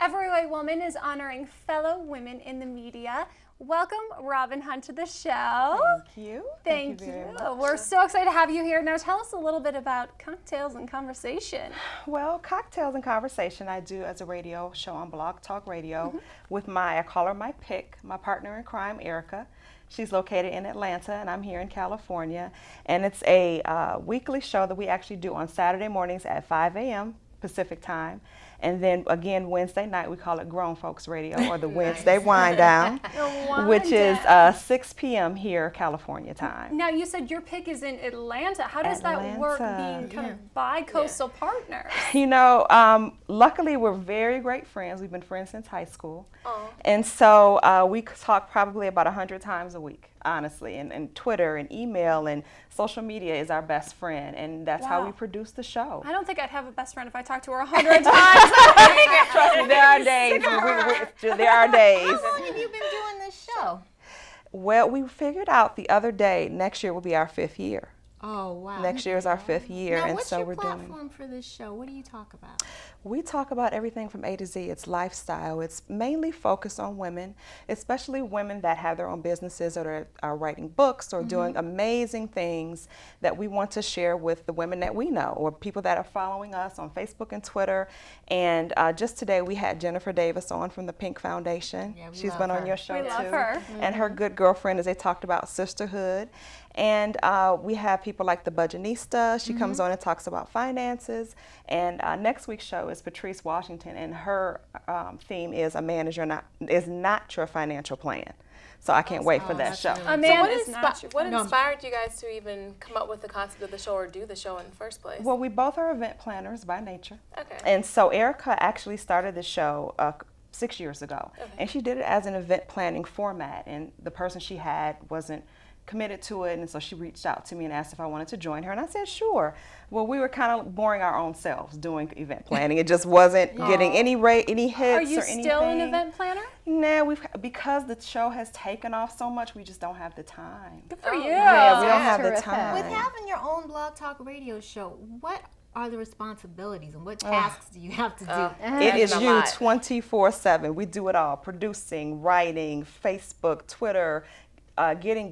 Everyway Woman is honoring fellow women in the media. Welcome, Robin Hunt, to the show. Thank you. Thank you. Very much. We're so excited to have you here. Now tell us a little bit about Cocktails and Conversation. Well, Cocktails and Conversation I do as a radio show on Blog Talk Radio with I call her my pick, my partner in crime, Erica. She's located in Atlanta and I'm here in California. And it's a weekly show that we actually do on Saturday mornings at 5 a.m. Pacific time. And then again, Wednesday night, we call it Grown Folks Radio, or the Wednesday Wind Down, which is 6 p.m. here, California time. Now, you said your pick is in Atlanta. How does that work, being kind of bi-coastal partners? You know, luckily, we're very great friends. We've been friends since high school. And so we talk probably about 100 times a week, honestly. And Twitter and email and social media is our best friend. And that's how we produce the show. I don't think I'd have a best friend if I talked to her 100 times. Trust me, there are days. There are days. How long have you been doing this show? Well, we figured out the other day, next year will be our 5th year. Oh, wow. Next year is our 5th year. Now, and what's so your we're platform for this show? What do you talk about? We talk about everything from A to Z. It's lifestyle. It's mainly focused on women, especially women that have their own businesses or are writing books or doing amazing things that we want to share with the women that we know or people that are following us on Facebook and Twitter. And just today we had Jennifer Davis on from the Pink Foundation. Yeah, She's been on your show we too. love her. And her good girlfriend, as they talked about sisterhood. And we have people like the Budgetnista. She comes on and talks about finances. And next week's show is Patrice Washington, and her theme is "A man is not your financial plan." So I can't wait for that show. A man what is not your what inspired you guys to even come up with the concept of the show or do the show in the first place? Well, we both are event planners by nature. Okay. And so Erica actually started the show 6 years ago. And she did it as an event planning format. And the person she had wasn't committed to it, and so she reached out to me and asked if I wanted to join her, and I said sure. Well, we were kind of boring our own selves doing event planning. It just wasn't getting any hits Are you or anything. still an event planner? No, because the show has taken off so much, we just don't have the time. Good for you. Yeah, we don't have Terrific. the time. With having your own Blog Talk Radio show, what are the responsibilities and what tasks do you have to do? It is you 24/7. We do it all: producing, writing, Facebook, Twitter,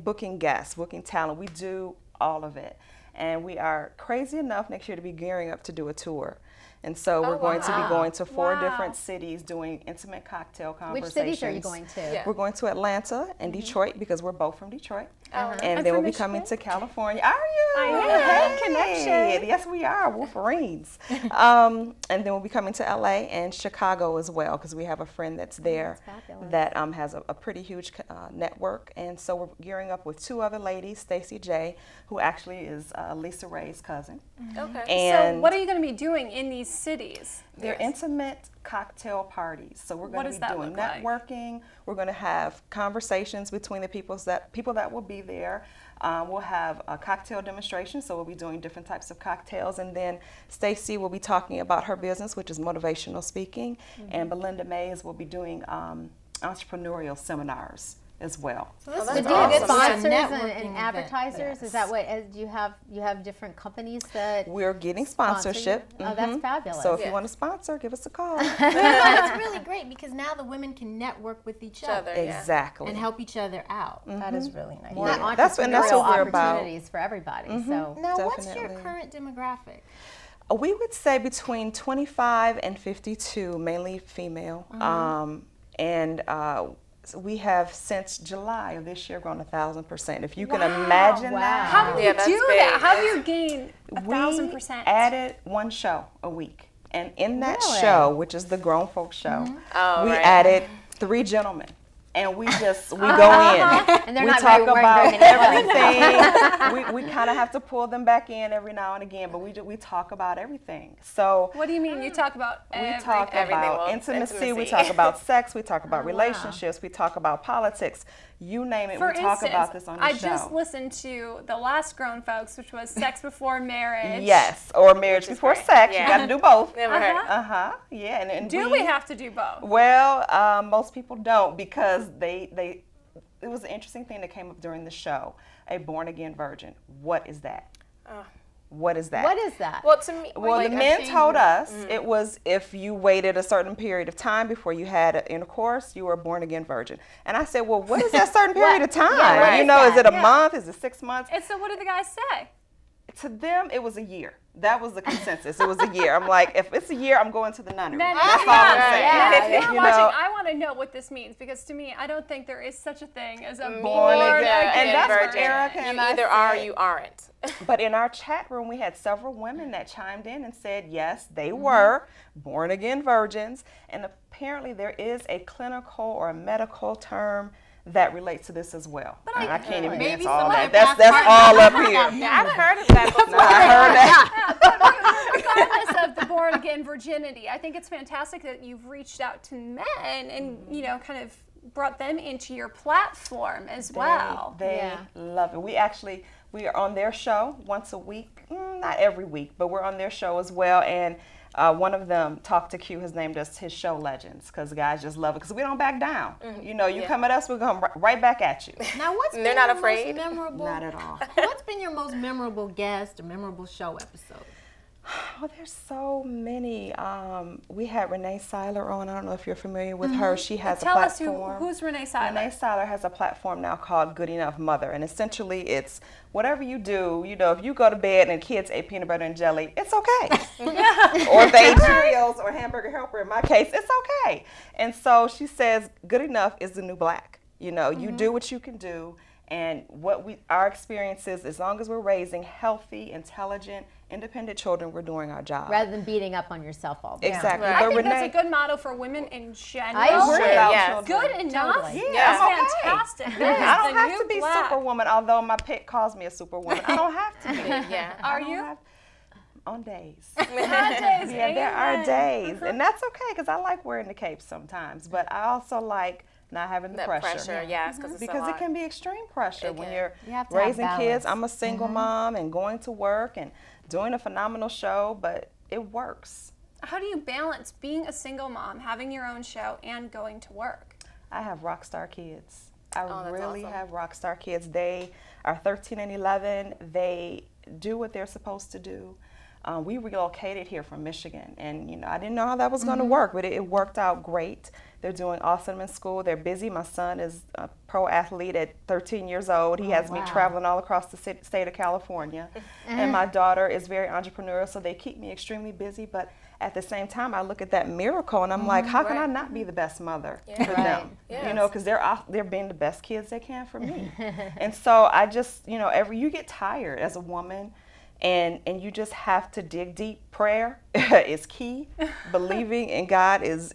booking guests, booking talent. We do all of it. And we are crazy enough next year to be gearing up to do a tour. And so we're going to be going to 4 different cities doing intimate cocktail conversations. Which cities are you going to? Yeah. We're going to Atlanta and Detroit because we're both from Detroit. And I'm then we'll from be coming Michigan. to California. Are you? I know. Connection. Yes, we are. Wolverines. And then we'll be coming to LA and Chicago as well because we have a friend that's there that has a pretty huge network. And so we're gearing up with 2 other ladies, Stacey J, who actually is Lisa Ray's cousin. Okay. And So what are you going to be doing in these cities? they're intimate cocktail parties. So we're going to be doing look like? networking. We're going to have conversations between the people that will be there. We'll have a cocktail demonstration, so we'll be doing different types of cocktails. And then Stacey will be talking about her business, which is motivational speaking. And Belinda Mays will be doing entrepreneurial seminars as well. So this So is do you get awesome. sponsors Networking and event. advertisers? Is that what you have different companies that We're getting sponsor you? sponsorship. Oh, that's fabulous. So if you want to sponsor, give us a call. That's really great because now the women can network with each other Exactly. and help each other out. That is really nice. Yeah. Not That's what entrepreneurial we're about. opportunities for everybody. So Now, what's your Definitely. current demographic? We would say between 25 and 52, mainly female. So we have since July of this year grown 1,000%. If you can imagine that. How do you that's do that? big. How do you gain We 1,000%? added 1 show a week. And in that Really? show, which is the Grown Folks show, Oh, we right. added 3 gentlemen. And we go in. and they're We not talk wearing about very many clothes. everything. we kind of have to pull them back in every now and again, but we talk about everything. So What do you mean? You talk about we talk everything. about Well, intimacy, we intimacy. talk about sex, we talk about relationships, we talk about politics. You name it, For we talk instance, about this on the I show. just listened to the last Grown Folks, which was Sex Before Marriage. Yes, or marriage Which is before great. sex. Yeah. You got to do both. Never heard. Yeah, and Do we have to do both? Well, most people don't because it was an interesting thing that came up during the show. A born again virgin. What is that? what is that? What is that? Well, to me, Well, like, the men told us it was if you waited a certain period of time before you had intercourse, you were a born again virgin. And I said, well, what is that certain period of time? Yeah, what you is know, that? is it a month? Is it 6 months? And so what did the guys say? To them, it was a year. That was the consensus. It was a year. I'm like, if it's a year, I'm going to the nunnery. Men, That's all I'm saying. yeah. If you're You watching, know, I want to know what this means, because to me, I don't think there is such a thing as a born born again. again And that's what virgin. Erica you and I either are or said. you aren't. But in our chat room, we had several women that chimed in and said, yes, they were born again virgins. And apparently there is a clinical or a medical term that relates to this as well. But And I can't even get Maybe into all somebody that. passed That's by all up and- here. Yeah, I've heard of that before. I heard that. Regardless of the born again virginity, I think it's fantastic that you've reached out to men and, you know, kind of brought them into your platform as well. They Yeah. love it. We are on their show once a week, not every week, but we're on their show as well. And one of them, Talk to Q, has named us his show legends because the guys just love it because we don't back down. You know, you come at us, we're going right back at you. Now, what's They're been not your afraid? most memorable? Not at all. What's been your most memorable guest or memorable show episode? Oh, there's so many. We had Renee Seiler on. I don't know if you're familiar with her. She has Tell a us platform. who's Renee Seiler. Renee Seiler has a platform now called Good Enough Mother, and essentially it's whatever you do, you know, if you go to bed and kids ate peanut butter and jelly, it's okay. Or if they ate Cheerios or Hamburger Helper, in my case, it's okay. And so she says good enough is the new black. You know, you do what you can do, and our experience is, as long as we're raising healthy, intelligent, independent children, we're doing our job. Rather than beating up on yourself all the time. Exactly. Right. I But think Renee, that's a good motto for women in general. I agree. without Yes. children. Good enough. Totally. Yeah, That's I'm okay. fantastic. I That don't is the have new to be black. superwoman, although my pick calls me a superwoman. I don't have to be. Yeah. Are I don't you? have- on days. Nowadays, Yeah, there are amen. days, and that's okay because I like wearing the cape sometimes, but I also like not having the That pressure. yes, because Because it can be extreme pressure when you're You have to have raising kids. balance. I'm a single mom and going to work and doing a phenomenal show, but it works. How do you balance being a single mom, having your own show, and going to work? I have rock star kids. I that's really awesome. have rock star kids. They are 13 and 11. They do what they're supposed to do. We relocated here from Michigan, and you know, I didn't know how that was going to work, but it worked out great. They're doing awesome in school. They're busy. My son is a pro athlete at 13 years old. He has me traveling all across the state of California. And my daughter is very entrepreneurial, so they keep me extremely busy. But at the same time, I look at that miracle, and I'm like, how can I not be the best mother for them? You know, because they're being the best kids they can for me. And so I just, you know, you get tired as a woman. And you just have to dig deep. Prayer is key. Believing in God is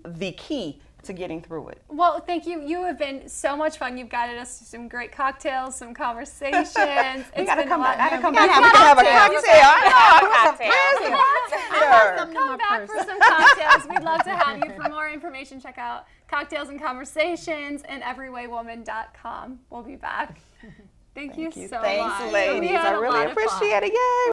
the key to getting through it. Well, thank you. You have been so much fun. You've guided us to some great cocktails, some conversations. We gotta come back. back. We gotta have a cocktail. Come back for some cocktails. We'd love to have you. For more information, check out Cocktails and Conversations and everywaywoman.com. We'll be back. Thank you so much. Thanks, ladies. We had I a really lot of fun. appreciate it. Yay.